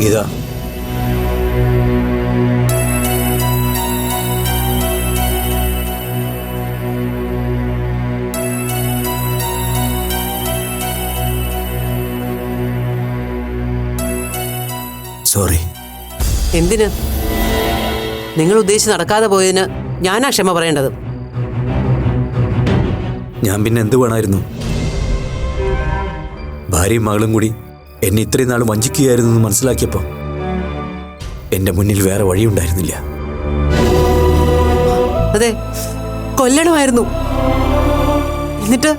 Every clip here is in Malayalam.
ഗീത, സോറി. എന്തിന്? നിങ്ങൾ ഉദ്ദേശിച്ച് നടക്കാതെ പോയതിന് ഞാനാ ക്ഷമ പറയേണ്ടത്. ഞാൻ പിന്നെ എന്ത് വേണമായിരുന്നു? ഭാര്യയും മകളും കൂടി എന്നെ ഇത്രയും നാൾ വഞ്ചിക്കുകയായിരുന്നു എന്ന് മനസ്സിലാക്കിയപ്പോൾ എന്റെ മുന്നിൽ വേറെ വഴിയുണ്ടായിരുന്നില്ല. അതെ, കൊല്ലണമായിരുന്നു. എന്നിട്ട്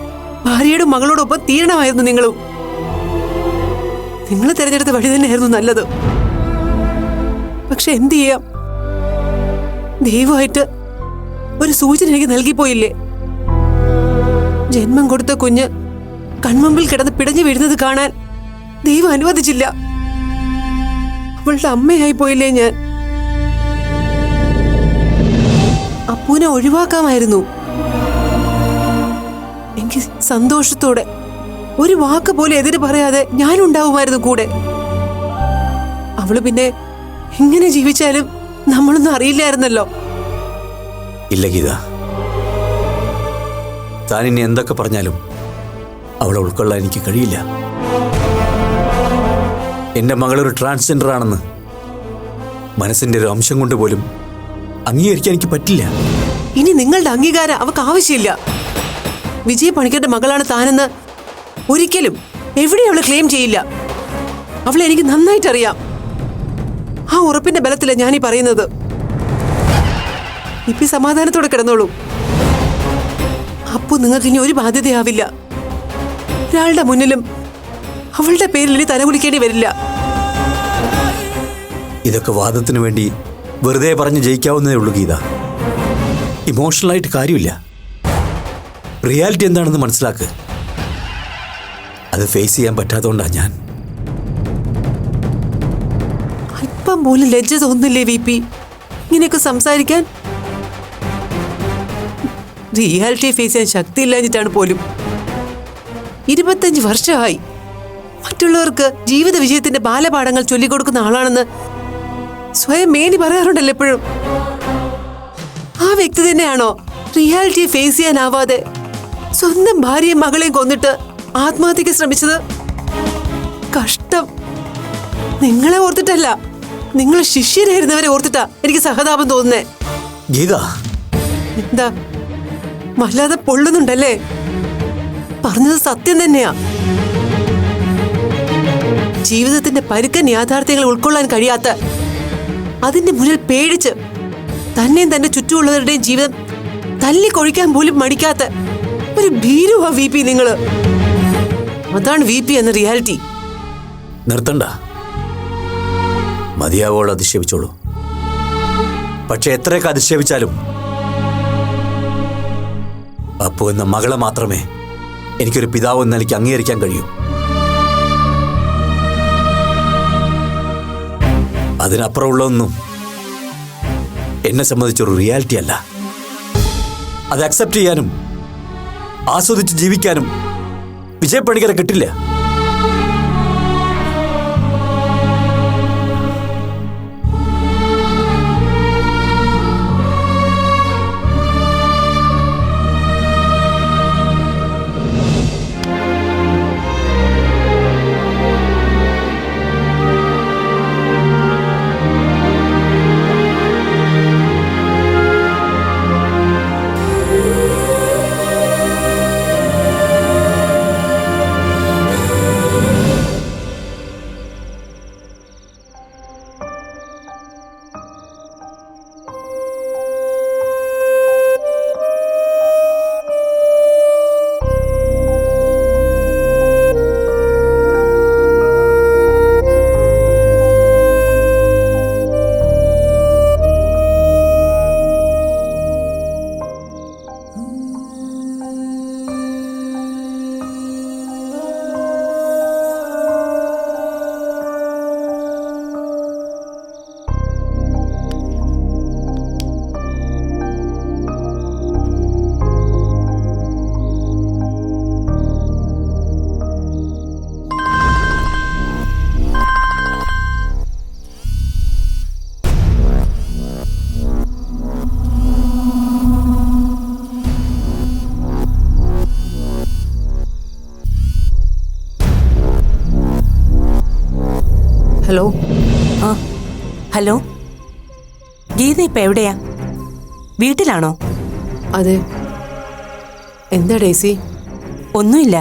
ഭാര്യയോടും മകളോടൊപ്പം തീരണമായിരുന്നു നിങ്ങളും. നിങ്ങൾ തിരഞ്ഞെടുത്ത വഴി തന്നെയായിരുന്നു നല്ലത്. പക്ഷെ എന്ത് ചെയ്യാം, ദൈവമായിട്ട് ഒരു സൂചന എനിക്ക് നൽകിപ്പോയില്ലേ? ജന്മം കൊടുത്ത കുഞ്ഞ് കൺമുമ്പിൽ കിടന്ന് പിടഞ്ഞു വീഴുന്നത് കാണാൻ ദൈവം അനുവദിച്ചില്ല. അവളുടെ അമ്മയായി പോയില്ലേ ഞാൻ? അപ്പൂനെ ഒഴിവാക്കാമായിരുന്നു. എനിക്ക് സന്തോഷത്തോടെ ഒരു വാക്ക് പോലെ എതിര് പറയാതെ ഞാനുണ്ടാവുമായിരുന്നു കൂടെ. അവള് പിന്നെ എങ്ങനെ ജീവിച്ചാലും നമ്മളൊന്നും അറിയില്ലായിരുന്നല്ലോ. ഇല്ല ഗീത, താൻ ഇനി എന്തൊക്കെ പറഞ്ഞാലും അവളെ ഉൾക്കൊള്ളാൻ എനിക്ക് കഴിയില്ല. എൻ്റെ മകളൊരു ട്രാൻസ്ജെൻഡർ ആണെന്ന് മനസ്സിൻ്റെ ഒരു അംശം കൊണ്ട് പോലും അംഗീകരിക്കാൻ എനിക്ക് പറ്റില്ല. ഇനി നിങ്ങളുടെ അംഗീകാരം അവൾക്ക് ആവശ്യമില്ല. വിജയ പണിക്കരുടെ മകളാണ് താനെന്ന് ഒരിക്കലും എവിടെയും അവളെ ക്ലെയിം ചെയ്യില്ല. അവളെ എനിക്ക് നന്നായിട്ടറിയാം. ആ ഉറപ്പിന്റെ ബലത്തിലാണ് ഞാനീ പറയുന്നത്. ഇപ്പൊ സമാധാനത്തോടെ കിടന്നോളൂ. അപ്പോ നിങ്ങൾക്ക് ഇനി ഒരു ബാധ്യതയാവില്ല. ഒരാളുടെ മുന്നിലും അവളുടെ പേരിൽ ഇനി തലകുലിക്കേണ്ടി വരില്ല. ഇതൊക്കെ വാദത്തിന് വേണ്ടി വെറുതെ പറഞ്ഞ് ജയിക്കാവുന്നതേ ഉള്ളൂ ഗീത. ഇമോഷണലായിട്ട് കാര്യമില്ല. റിയാലിറ്റി എന്താണെന്ന് മനസ്സിലാക്ക്. അത് ഫേസ് ചെയ്യാൻ പറ്റാത്തതുകൊണ്ടാണ് ഞാൻ. അല്പം പോലും ലജ്ജ തോന്നുന്നില്ലേ വി പി ഇങ്ങനെയൊക്കെ സംസാരിക്കാൻ? റിയാലിറ്റി ഫേസ് ചെയ്യാൻ ശക്തിയില്ലാഞ്ഞിട്ടാണ് പോലും. 25 വർഷമായി മറ്റുള്ളവർക്ക് ജീവിത വിജയത്തിന്റെ ബാലപാഠങ്ങൾ ചൊല്ലിക്കൊടുക്കുന്ന ആളാണെന്ന് സ്വയം മേനി പറയാറുണ്ടല്ലോ എപ്പോഴും. ആ വ്യക്തി തന്നെയാണോ റിയാലിറ്റി ഫേസ് ചെയ്യാനാവാതെ സ്വന്തം ഭാര്യയും മകളെയും കൊന്നിട്ട് ആത്മഹത്യക്ക് ശ്രമിച്ചത്? കഷ്ടം. നിങ്ങളെ ഓർത്തിട്ടല്ല, നിങ്ങൾ ശിഷ്യരായിരുന്നവരെ ഓർത്തിട്ടാ എനിക്ക് സഹതാപം തോന്നുന്നേ. ഗീത, എന്താ വല്ലാതെ പൊള്ളുന്നുണ്ടല്ലേ? പറഞ്ഞത് സത്യം തന്നെയാ. ജീവിതത്തിന്റെ പരുക്കൻ യാഥാർത്ഥ്യങ്ങൾ ഉൾക്കൊള്ളാൻ കഴിയാത്ത, അതിന്റെ മുന്നിൽ പേടിച്ച് തന്നെയും തന്റെ ചുറ്റുമുള്ളവരുടെയും ജീവിതം തല്ലിക്കൊഴിക്കാൻ പോലും മടിക്കാത്ത ഒരു ഭീരുവാ വി പി നിങ്ങള്. അതാണ് വി പി എന്ന റിയാലിറ്റി. നിർത്തണ്ട. മതിയാവോളം അധിക്ഷേപിച്ചോളൂ. പക്ഷെ എത്രയൊക്കെ അധിക്ഷേപിച്ചാലും അപ്പോ എന്ന മകളെ മാത്രമേ എനിക്കൊരു പിതാവ് എന്ന നിലയ്ക്ക് അംഗീകരിക്കാൻ കഴിയൂ. അതിനപ്പുറമുള്ളതൊന്നും എന്നെ സംബന്ധിച്ചൊരു റിയാലിറ്റി അല്ല. അത് അക്സെപ്റ്റ് ചെയ്യാനും ആസ്വദിച്ച് ജീവിക്കാനും വിജയ പണിക്കരെ കിട്ടില്ല. ഹലോ. ആ ഹലോ, ഗീത ഇപ്പൊ എവിടെയാ? വീട്ടിലാണോ? അതെ. എന്താ ഡേസി? ഒന്നുമില്ല.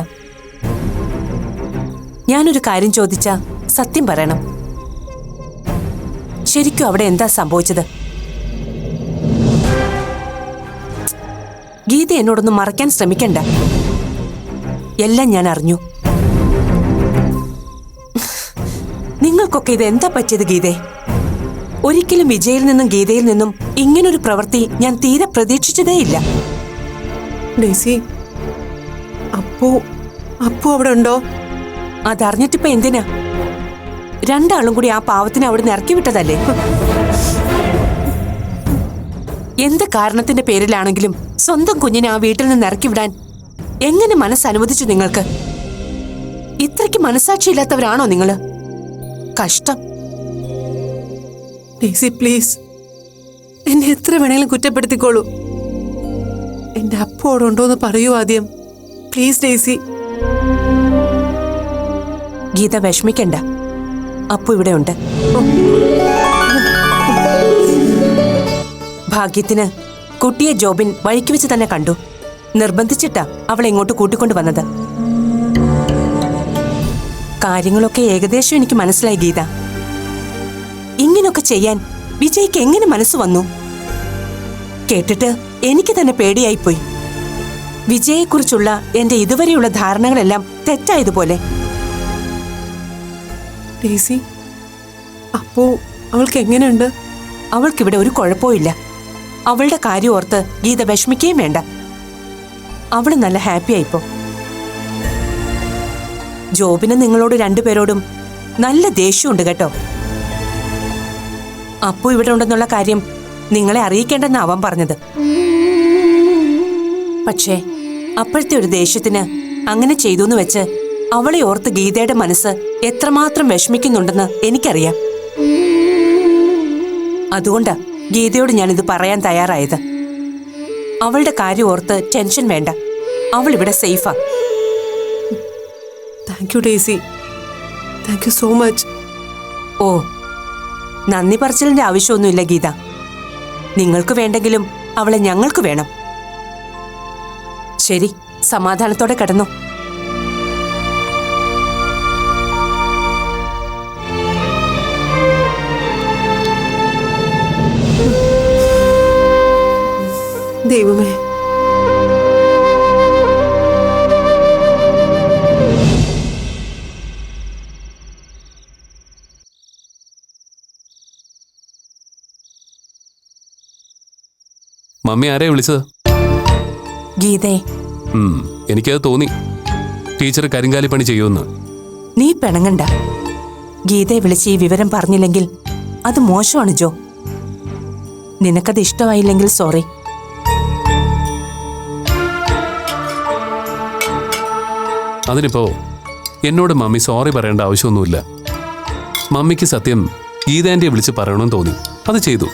ഞാനൊരു കാര്യം ചോദിച്ചാ സത്യം പറയണം. ശരിക്കും അവിടെ എന്താ സംഭവിച്ചത്? ഗീത എന്നോടൊന്നും മറയ്ക്കാൻ ശ്രമിക്കണ്ട. എല്ലാം ഞാൻ അറിഞ്ഞു. നിങ്ങൾക്കൊക്കെ ഇത് എന്താ പറ്റിയത് ഗീതേ? ഒരിക്കലും വിജയിൽ നിന്നും ഗീതയിൽ നിന്നും ഇങ്ങനൊരു പ്രവൃത്തി ഞാൻ തീരെ പ്രതീക്ഷിച്ചതേയില്ല. ഡേസി, അപ്പു അവിടെ ഉണ്ടോ? അതറിഞ്ഞിട്ടിപ്പോ എന്തിനാ? രണ്ടാളും കൂടി ആ പാവത്തിനെ അവിടെ നിന്ന് ഇറക്കി വിട്ടതല്ലേ? എന്ത് കാരണത്തിന്റെ പേരിലാണെങ്കിലും സ്വന്തം കുഞ്ഞിനെ ആ വീട്ടിൽ നിന്ന് ഇറക്കി വിടാൻ എങ്ങനെ മനസ്സനുവദിച്ചു നിങ്ങൾക്ക്? ഇത്രയ്ക്ക് മനസ്സാക്ഷിയില്ലാത്തവരാണോ നിങ്ങള്? കഷ്ടം. ഡേസി പ്ലീസ്, എന്നെ എത്ര വേണമെങ്കിലും കുറ്റപ്പെടുത്തിക്കോളൂ. എന്റെ അപ്പു അവിടെ ഉണ്ടോന്ന് പറയൂ ആദ്യം, പ്ലീസ് ഡേസി. ഗീത വിഷമിക്കണ്ട, അപ്പു ഇവിടെ ഉണ്ട്. ഭാഗ്യത്തിന് കുട്ടിയെ ജോബിൻ വഴിക്ക് വെച്ച് തന്നെ കണ്ടു. നിർബന്ധിച്ചിട്ടാ അവളെ ഇങ്ങോട്ട് കൂട്ടിക്കൊണ്ടു വന്നത്. കാര്യങ്ങളൊക്കെ ഏകദേശം എനിക്ക് മനസ്സിലായി ഗീത. ഇങ്ങനൊക്കെ ചെയ്യാൻ വിജയ്ക്ക് എങ്ങനെ മനസ്സ് വന്നു? കേട്ടിട്ട് എനിക്ക് തന്നെ പേടിയായിപ്പോയി. വിജയെക്കുറിച്ചുള്ള എന്റെ ഇതുവരെയുള്ള ധാരണകളെല്ലാം തെറ്റായതുപോലെ. ഡേസി, അപ്പോ അവൾക്ക് എങ്ങനെയുണ്ട്? അവൾക്കിവിടെ ഒരു കുഴപ്പമില്ല. അവളുടെ കാര്യം ഓർത്ത് ഗീത വിഷമിക്കുകയും വേണ്ട. അവള് നല്ല ഹാപ്പിയായിപ്പോ. ജോബിന് നിങ്ങളോട് രണ്ടുപേരോടും നല്ല ദേഷ്യമുണ്ട് കേട്ടോ. അപ്പു ഇവിടെ ഉണ്ടെന്നുള്ള കാര്യം നിങ്ങളെ അറിയിക്കേണ്ടെന്ന് അവൻ പറഞ്ഞത്. പക്ഷേ അപ്പോഴത്തെ ഒരു ദേഷ്യത്തിന് അങ്ങനെ ചെയ്തു വെച്ച് അവളെ ഓർത്ത് ഗീതയുടെ മനസ്സ് എത്രമാത്രം വിഷമിക്കുന്നുണ്ടെന്ന് എനിക്കറിയാം. അതുകൊണ്ടാ ഗീതയോട് ഞാനിത് പറയാൻ തയ്യാറായത്. അവളുടെ കാര്യം ഓർത്ത് ടെൻഷൻ വേണ്ട. അവൾ ഇവിടെ സേഫാ. Thank you Daisy, thank you so much. ഓ, നന്ദി പറച്ചിലിന്റെ ആവശ്യമൊന്നുമില്ല ഗീത. നിങ്ങൾക്ക് വേണ്ടെങ്കിലും അവളെ ഞങ്ങൾക്ക് വേണം. ശരി, സമാധാനത്തോടെ കിടന്നു. ദൈവമേ, മമ്മി ആരെയാ വിളിച്ചത്? ഗീതേ, എനിക്കത് തോന്നി ടീച്ചർ കരിങ്കാലി പണി ചെയ്യുമെന്ന്. നീ പിണങ്ങണ്ട. ഗീതയെ വിളിച്ച് ഈ വിവരം പറഞ്ഞില്ലെങ്കിൽ അത് മോശമാണ് ജോ. നിനക്കത് ഇഷ്ടമായില്ലെങ്കിൽ സോറി. അതിനിപ്പോ എന്നോട് മമ്മി സോറി പറയേണ്ട ആവശ്യമൊന്നുമില്ല. മമ്മിക്ക് സത്യം ഗീതാൻ്റെ വിളിച്ച് പറയണമെന്ന് തോന്നി, അത് ചെയ്തു.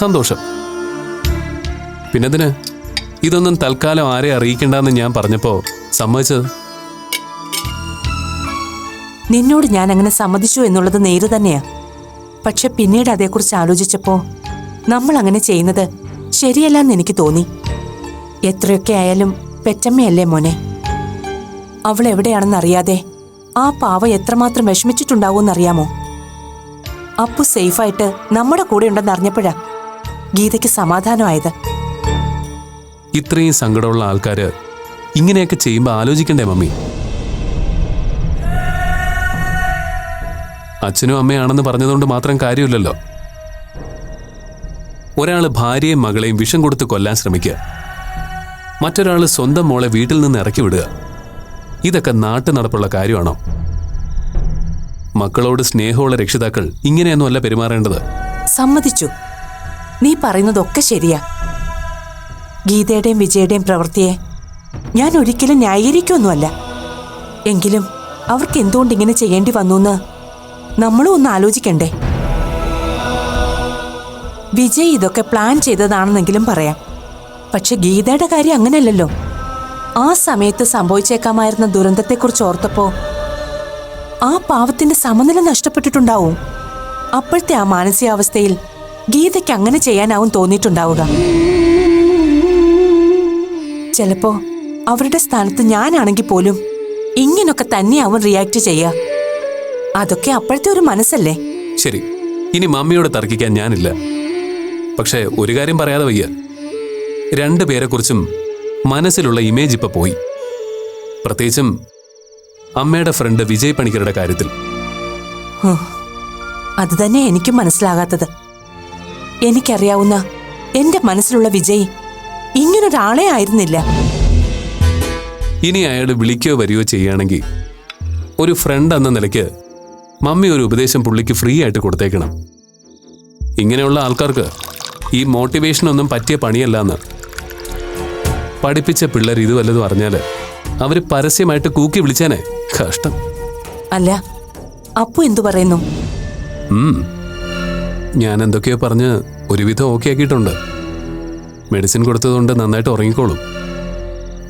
സന്തോഷം. പിന്നെന്തിന് ഇതൊന്നും തൽക്കാലം ആരെ അറിയിക്കണ്ടെന്ന് ഞാൻ പറഞ്ഞപ്പോ സമ്മതിച്ചത്? നിന്നോട് ഞാൻ അങ്ങനെ സമ്മതിച്ചു എന്നുള്ളത് നേര് തന്നെയാ. പക്ഷെ പിന്നീട് അതേക്കുറിച്ച് ആലോചിച്ചപ്പോ നമ്മൾ അങ്ങനെ ചെയ്യുന്നത് ശരിയല്ലെന്ന് എനിക്ക് തോന്നി. എത്രയൊക്കെ ആയാലും പെറ്റമ്മയല്ലേ മോനെ. അവൾ എവിടെയാണെന്നറിയാതെ ആ പാവ എത്രമാത്രം വിഷമിച്ചിട്ടുണ്ടാവുമെന്നറിയാമോ? അപ്പു സേഫായിട്ട് നമ്മുടെ കൂടെ ഉണ്ടെന്ന് അറിഞ്ഞപ്പോഴാ ഗീതയ്ക്ക് സമാധാനമായത്. ഇത്രയും സങ്കടമുള്ള ആൾക്കാര് ഇങ്ങനെയൊക്കെ ചെയ്യുമ്പോൾ ആലോചിക്കണ്ടേ മമ്മി? അച്ഛനും അമ്മയാണെന്ന് പറഞ്ഞതുകൊണ്ട് മാത്രം കാര്യമില്ലല്ലോ. ഒരാള് ഭാര്യയും മകളെയും വിഷം കൊടുത്ത് കൊല്ലാൻ ശ്രമിക്കുക, മറ്റൊരാള് സ്വന്തം മോളെ വീട്ടിൽ നിന്ന് ഇറക്കി വിടുക. ഇതൊക്കെ നാട്ടു നടപ്പുള്ള കാര്യമാണോ? മക്കളോട് സ്നേഹമുള്ള രക്ഷിതാക്കൾ ഇങ്ങനെയൊന്നുമല്ല പെരുമാറേണ്ടത്. സമ്മതിച്ചു, നീ പറയുന്നതൊക്കെ ശരിയാ. ഗീതയുടെയും വിജയുടെയും പ്രവൃത്തിയെ ഞാൻ ഒരിക്കലും ന്യായീകരിക്കൊന്നുമല്ല. എങ്കിലും അവർക്ക് എന്തുകൊണ്ട് ഇങ്ങനെ ചെയ്യേണ്ടി വന്നു എന്ന് നമ്മളും ഒന്ന് ആലോചിക്കണ്ടേ? വിജയ് ഇതൊക്കെ പ്ലാൻ ചെയ്തതാണെന്നെങ്കിലും പറയാം. പക്ഷെ ഗീതയുടെ കാര്യം അങ്ങനെയല്ലല്ലോ. ആ സമയത്ത് സംഭവിച്ചേക്കാമായിരുന്ന ദുരന്തത്തെക്കുറിച്ച് ഓർത്തപ്പോ ആ പാവത്തിന്റെ സമനില നഷ്ടപ്പെട്ടിട്ടുണ്ടാവും. അപ്പോഴത്തെ ആ മാനസികാവസ്ഥയിൽ ഗീതയ്ക്ക് അങ്ങനെ ചെയ്യാനാവും തോന്നിയിട്ടുണ്ടാവുക. ചിലപ്പോ അവരുടെ സ്ഥാനത്ത് ഞാനാണെങ്കിൽ പോലും ഇങ്ങനൊക്കെ തന്നെയാവും റിയാക്ട് ചെയ്യുക. അതൊക്കെ അപ്പോഴത്തെ ഒരു മനസ്സല്ലേ. ശരി, ഇനി മമ്മിയോട് തർക്കിക്കാൻ ഞാനില്ല. പക്ഷേ ഒരു കാര്യം പറയാതെ വയ്യ, രണ്ടുപേരെക്കുറിച്ചും മനസ്സിലുള്ള ഇമേജ് ഇപ്പൊ പോയി. പ്രത്യേകിച്ചും അമ്മയുടെ ഫ്രണ്ട് വിജയ് പണിക്കരുടെ കാര്യത്തിൽ. അത് തന്നെ എനിക്കും മനസ്സിലാകാത്തത്. എനിക്കറിയാവുന്ന എന്റെ മനസ്സിലുള്ള വിജയ് ഇങ്ങനൊരാളെ ആയിരുന്നില്ല. ഇനി അയാൾ വിളിക്കുകയോ വരികയോ ചെയ്യുകയാണെങ്കിൽ ഒരു ഫ്രണ്ട് എന്ന നിലയ്ക്ക് മമ്മി ഒരു ഉപദേശം പുള്ളിക്ക് ഫ്രീ ആയിട്ട് കൊടുത്തേക്കണം. ഇങ്ങനെയുള്ള ആൾക്കാർക്ക് ഈ മോട്ടിവേഷനൊന്നും പറ്റിയ പണിയല്ലാന്ന്. പഠിപ്പിച്ച പിള്ളേർ ഇത് വല്ലതും അറിഞ്ഞാല് അവര് പരസ്യമായിട്ട് കൂക്കി വിളിച്ചേനെ. കഷ്ടം. അല്ല, അപ്പു എന്തു പറയുന്നു? ഞാൻ എന്തൊക്കെയോ പറഞ്ഞ് ഒരുവിധം ഓക്കെ ആക്കിയിട്ടുണ്ട്. മെഡിസിൻ കൊടുത്തതുകൊണ്ട് നന്നായിട്ട് ഉറങ്ങിക്കോളും.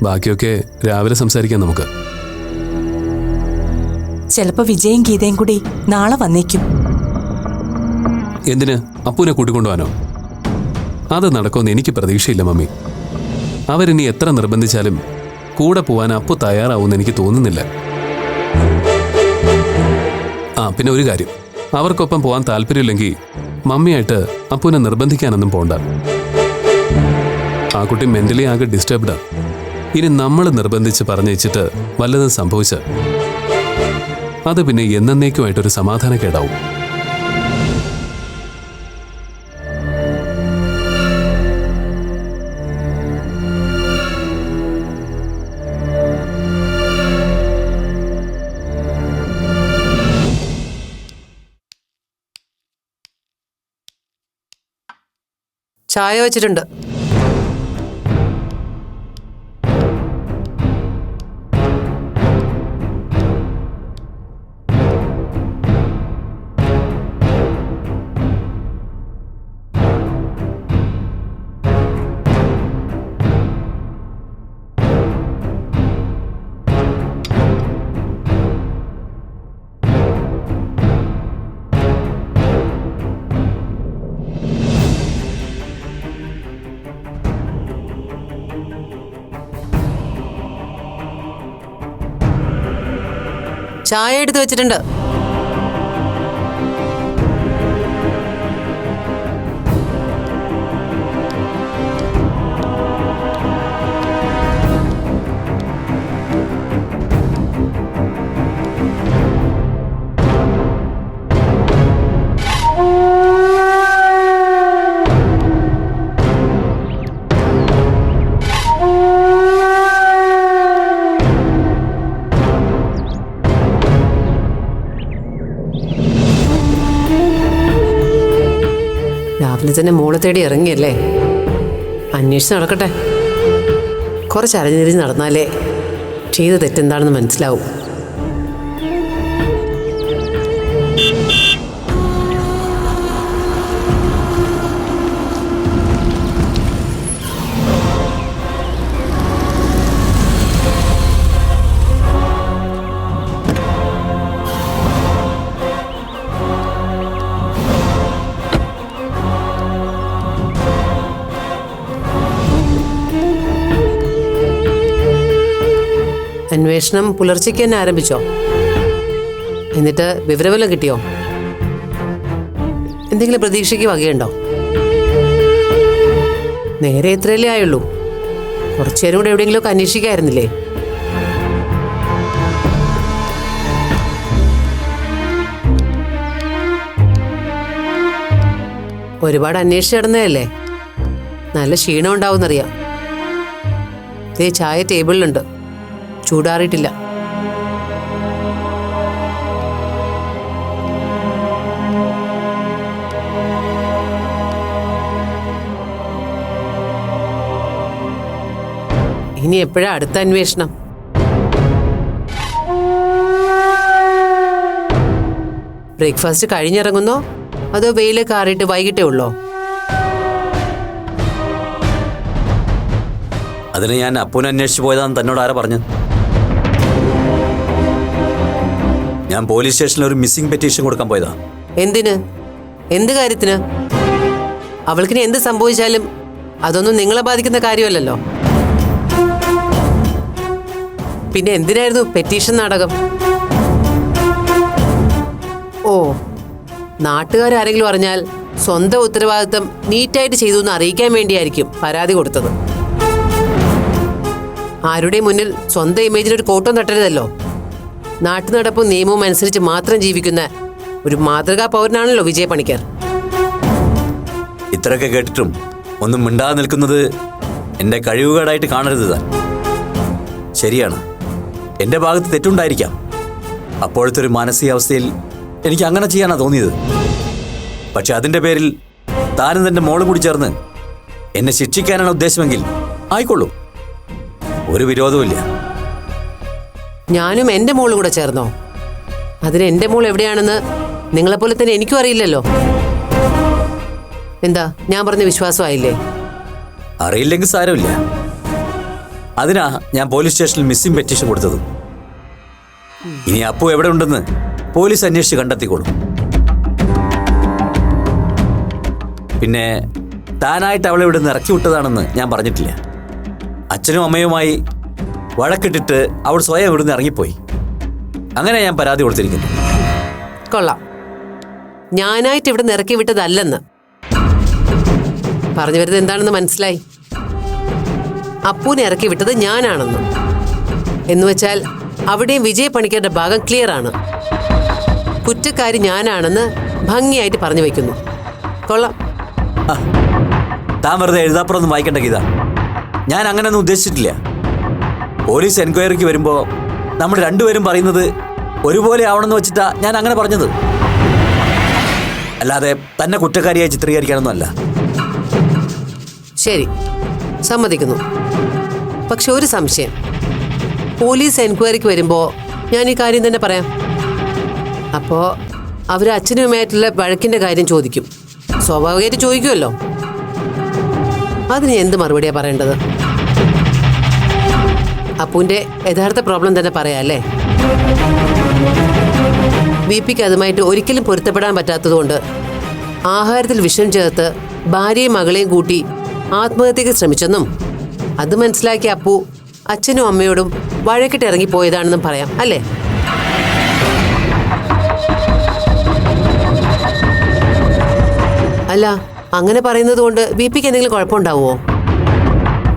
ബാക്കിയൊക്കെ രാവിലെ സംസാരിക്കാം നമുക്ക്. ചിലപ്പോ വിജയും ഗീതയും കൂടി നാളെ വന്നേക്കും. എന്തിന്? അപ്പുവിനെ കൂട്ടിക്കൊണ്ടുപോകാനോ? അത് നടക്കുമെന്ന് എനിക്ക് പ്രതീക്ഷയില്ല മമ്മി. അവരിനി എത്ര നിർബന്ധിച്ചാലും കൂടെ പോവാൻ അപ്പു തയ്യാറാവുമെന്ന് എനിക്ക് തോന്നുന്നില്ല. പിന്നെ ഒരു കാര്യം, അവർക്കൊപ്പം പോകാൻ താല്പര്യമില്ലെങ്കിൽ മമ്മിയായിട്ട് അപ്പുവിനെ നിർബന്ധിക്കാനൊന്നും പോണ്ട. ആ കുട്ടി മെന്റലി ആകെ ഡിസ്റ്റർബ്ഡാ. ഇനി നമ്മൾ നിർബന്ധിച്ച് പറഞ്ഞയച്ചിട്ട് വല്ലതും സംഭവിച്ച അത് പിന്നെ എന്നേക്കുമായിട്ടൊരു സമാധാനക്കേടാവും. ചായ വെച്ചിട്ടുണ്ട്. ചായ എടുത്ത് വെച്ചിട്ടുണ്ട്. രാവിലെ തന്നെ മോളെ തേടി ഇറങ്ങിയല്ലേ, അന്വേഷിച്ച് നടക്കട്ടെ. കുറച്ച് അരഞ്ഞിരിഞ്ഞ് നടന്നാലേ ചെയ്ത തെറ്റെന്താണെന്ന് മനസ്സിലാവും. അന്വേഷണം പുലർച്ചയ്ക്ക് തന്നെ ആരംഭിച്ചോ? എന്നിട്ട് വിവരമെല്ലാം കിട്ടിയോ? എന്തെങ്കിലും പ്രതീക്ഷയ്ക്ക് വകയുണ്ടോ? നേരെ ഇത്രയല്ലേ ആയുള്ളൂ. കുറച്ചേരം കൂടെ എവിടെയെങ്കിലുമൊക്കെ അന്വേഷിക്കായിരുന്നില്ലേ? ഒരുപാട് അന്വേഷിച്ച് നടന്നതല്ലേ, നല്ല ക്ഷീണം ഉണ്ടാവുമെന്നറിയാം. ഇതേ ചായ ടേബിളിലുണ്ട്, ചൂടാറിയിട്ടില്ല. ഇനി എപ്പോഴാ അടുത്ത അന്വേഷണം? ബ്രേക്ക്ഫാസ്റ്റ് കഴിഞ്ഞിറങ്ങുന്നോ അതോ വെയില് കാറിയിട്ട് വൈകിട്ടേ ഉള്ളോ? അതിന് ഞാൻ അപ്പൂനെ അന്വേഷിച്ച് പോയതാന്ന് തന്നോട് ആരാ പറഞ്ഞു? ഞാൻ പോലീസ് സ്റ്റേഷനിൽ ഒരു മിസ്സിംഗ് പെറ്റീഷൻ കൊടുക്കാൻ പോയതാ. എന്തിന്? എന്ത് കാര്യത്തിന്? അവൾക്കിനി എന്ത് സംഭവിച്ചാലും അതൊന്നും നിങ്ങളെ ബാധിക്കുന്ന കാര്യമല്ലല്ലോ. പിന്നെ എന്തിനായിരുന്നു പെറ്റീഷൻ നാടകം? ഓ, നാട്ടുകാരെങ്കിലും അറിഞ്ഞാൽ സ്വന്തം ഉത്തരവാദിത്തം നീറ്റായിട്ട് ചെയ്തു എന്ന് അറിയിക്കാൻ വേണ്ടിയായിരിക്കും പരാതി കൊടുത്തത്. ആരുടെയും മുന്നിൽ സ്വന്തം ഇമേജിനൊരു കോട്ടം തട്ടരുതല്ലോ. നാട്ടുനടപ്പും നിയമവും അനുസരിച്ച് മാത്രം ജീവിക്കുന്ന ഒരു മാതൃകാ പൗരനാണല്ലോ വിജയ പണിക്കർ. ഇത്രയൊക്കെ കേട്ടിട്ടും ഒന്നും മിണ്ടാതെ നിൽക്കുന്നത് എൻ്റെ കഴിവുകേടായിട്ട് കാണരുത് താൻ. ശരിയാണ്, എൻ്റെ ഭാഗത്ത് തെറ്റുണ്ടായിരിക്കാം. അപ്പോഴത്തെ ഒരു മാനസികാവസ്ഥയിൽ എനിക്ക് അങ്ങനെ ചെയ്യാനാണ് തോന്നിയത്. പക്ഷെ അതിൻ്റെ പേരിൽ താനും തൻ്റെ മോള് കൂടി ചേർന്ന് എന്നെ ശിക്ഷിക്കാനാണ് ഉദ്ദേശമെങ്കിൽ ആയിക്കൊള്ളൂ, ഒരു വിരോധവുമില്ല. ഞാനും എൻ്റെ മോളും കൂടെ ചേർന്നോ? അതിന് എൻ്റെ മോൾ എവിടെയാണെന്ന് നിങ്ങളെപ്പോലെ തന്നെ എനിക്കും അറിയില്ലല്ലോ. എന്താ, ഞാൻ പറഞ്ഞ വിശ്വാസമായില്ലേ? അറിയില്ലെങ്കിൽ സാരമില്ല. അതിനാ ഞാൻ പോലീസ് സ്റ്റേഷനിൽ മിസ്സിംഗ് പെറ്റീഷൻ കൊടുത്തത്. ഇനി അപ്പു എവിടെ ഉണ്ടെന്ന് പോലീസ് അന്വേഷിച്ച് കണ്ടെത്തിക്കോളും. പിന്നെ താനായിട്ട് അവളെ ഇവിടെ നിന്ന് ഇറക്കി വിട്ടതാണെന്ന് ഞാൻ പറഞ്ഞിട്ടില്ല. അച്ഛനും അമ്മയുമായി വഴക്കിട്ടിട്ട് അവൾ സ്വയം ഇവിടുന്ന് ഇറങ്ങിപ്പോയി. അങ്ങനെ ഞാൻ പരാതി കൊടുത്തിരിക്കുന്നു. കൊള്ളാം. ഞാനായിട്ട് ഇവിടെ നിന്ന് ഇറക്കി വിട്ടതല്ലെന്ന് പറഞ്ഞു വരുന്നത് എന്താണെന്ന് മനസ്സിലായി. അപ്പൂനെ ഇറക്കി വിട്ടത് ഞാനാണെന്ന്. എന്നുവെച്ചാൽ അവിടെയും വിജയ പണിക്കരുടെ ഭാഗം ക്ലിയർ ആണ്. കുറ്റക്കാരി ഞാനാണെന്ന് ഭംഗിയായിട്ട് പറഞ്ഞു വയ്ക്കുന്നു. കൊള്ളാം. താൻ വെറുതെ എഴുതാപ്പുറമൊന്നും വായിക്കേണ്ട ഗീത. ഞാൻ അങ്ങനെയൊന്നും ഉദ്ദേശിച്ചിട്ടില്ല. പോലീസ് എൻക്വയറിക്ക് വരുമ്പോൾ നമ്മൾ രണ്ടുപേരും പറയുന്നത് ഒരുപോലെ ആവണമെന്ന് വെച്ചിട്ടാ ഞാൻ അങ്ങനെ പറഞ്ഞത്. അല്ലാതെ തന്നെ കുറ്റക്കാരിയായി ചിത്രീകരിക്കാനൊന്നും അല്ല. ശരി, സമ്മതിക്കുന്നു. പക്ഷെ ഒരു സംശയം. പോലീസ് എൻക്വയറിക്ക് വരുമ്പോൾ ഞാൻ ഈ കാര്യം തന്നെ പറയാം. അപ്പോൾ അവർ അച്ഛനുമായിട്ടുള്ള വഴക്കിൻ്റെ കാര്യം ചോദിക്കും. സ്വാഭാവികമായിട്ട് ചോദിക്കുമല്ലോ. അതിന് എന്ത് മറുപടിയാണ് പറയേണ്ടത്? അപ്പൂൻ്റെ യഥാർത്ഥ പ്രോബ്ലം തന്നെ പറയാം അല്ലേ? വിപിക്ക് അതുമായിട്ട് ഒരിക്കലും പൊരുത്തപ്പെടാൻ പറ്റാത്തതുകൊണ്ട് ആഹാരത്തിൽ വിഷം ചേർത്ത് ഭാര്യയും മകളെയും കൂട്ടി ആത്മഹത്യക്ക് ശ്രമിച്ചെന്നും അത് മനസ്സിലാക്കിയ അപ്പു അച്ഛനും അമ്മയോടും വഴക്കിട്ട് ഇറങ്ങിപ്പോയതാണെന്നും പറയാം അല്ലേ? അല്ല, അങ്ങനെ പറയുന്നത് കൊണ്ട് വിപിക്ക് എന്തെങ്കിലും കുഴപ്പമുണ്ടാവുമോ?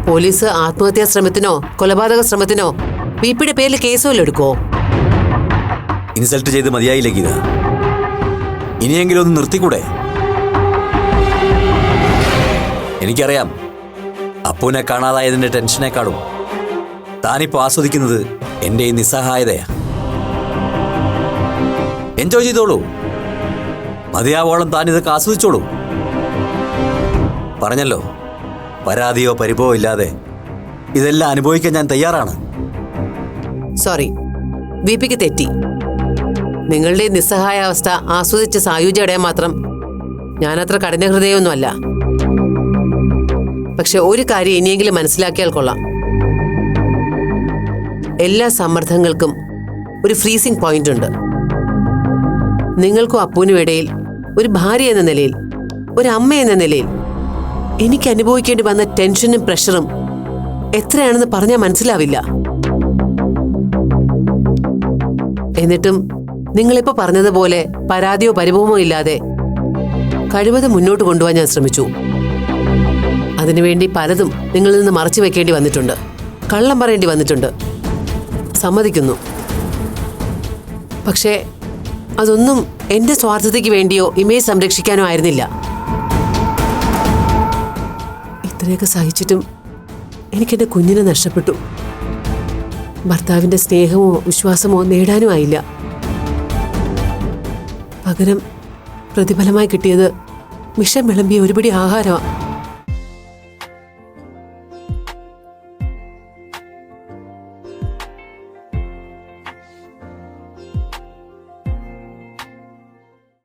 പോലീസ് ആത്മഹത്യാ ശ്രമത്തിനോ കൊലപാതക ശ്രമത്തിനോ വിപിയുടെ പേരിൽ കേസുമല്ലോ എടുക്കുമോ? ഇൻസൾട്ട് ചെയ്ത് മതിയായില്ലേ ഗീത? ഇനിയെങ്കിലും ഒന്ന് നിർത്തിക്കൂടെ? എനിക്കറിയാം, അപ്പുവിനെ കാണാതായതിൻ്റെ ടെൻഷനേക്കാളും താനിപ്പോൾ ആസ്വദിക്കുന്നത് എൻ്റെ ഈ നിസ്സഹായതയാ. എൻജോയ് ചെയ്തോളൂ. മതിയാവോളം താനിതൊക്കെ ആസ്വദിച്ചോളൂ. പറഞ്ഞല്ലോ, പരാതിയോ പരിഭവോ ഇല്ലാതെ ഇതെല്ലാം അനുഭവിക്കാൻ ഞാൻ തയ്യാറാണ്. സോറി, വിപിക്ക് തെറ്റി. നിങ്ങളുടെ നിസ്സഹായാവസ്ഥ ആസ്വദിച്ച സായുജ്യ അടയാൻ മാത്രം ഞാനത്ര കഠിന ഹൃദയമൊന്നുമല്ല. പക്ഷെ ഒരു കാര്യം ഇനിയെങ്കിലും മനസ്സിലാക്കിയാൽ കൊള്ളാം. എല്ലാ സമ്മർദ്ദങ്ങൾക്കും ഒരു ഫ്രീസിംഗ് പോയിന്റ് ഉണ്ട്. നിങ്ങൾക്കും അപ്പൂനും ഇടയിൽ ഒരു ഭാര്യ എന്ന നിലയിൽ, ഒരു അമ്മ എന്ന നിലയിൽ എനിക്ക് അനുഭവിക്കേണ്ടി വന്ന ടെൻഷനും പ്രഷറും എത്രയാണെന്ന് പറഞ്ഞാൽ മനസ്സിലാവില്ല. എന്നിട്ടും നിങ്ങളിപ്പോൾ പറഞ്ഞതുപോലെ പരാതിയോ പരിഭവമോ ഇല്ലാതെ കഴിവതും മുന്നോട്ട് കൊണ്ടുപോകാൻ ഞാൻ ശ്രമിച്ചു. അതിനുവേണ്ടി പലതും നിങ്ങളിൽ നിന്ന് മറച്ചു വെക്കേണ്ടി വന്നിട്ടുണ്ട്, കള്ളം പറയേണ്ടി വന്നിട്ടുണ്ട്, സമ്മതിക്കുന്നു. പക്ഷേ അതൊന്നും എൻ്റെ സ്വാർത്ഥതയ്ക്ക് വേണ്ടിയോ ഇമേജ് സംരക്ഷിക്കാനോ ആയിരുന്നില്ല. ഇത്രയൊക്കെ സഹിച്ചിട്ടും എനിക്കെൻ്റെ കുഞ്ഞിനെ നഷ്ടപ്പെട്ടു. ഭർത്താവിൻ്റെ സ്നേഹമോ വിശ്വാസമോ നേടാനും ആയില്ല. പകരം പ്രതിഫലമായി കിട്ടിയത് വിഷം വിളമ്പിയ ഒരുപിടി ആഹാരമാണ്.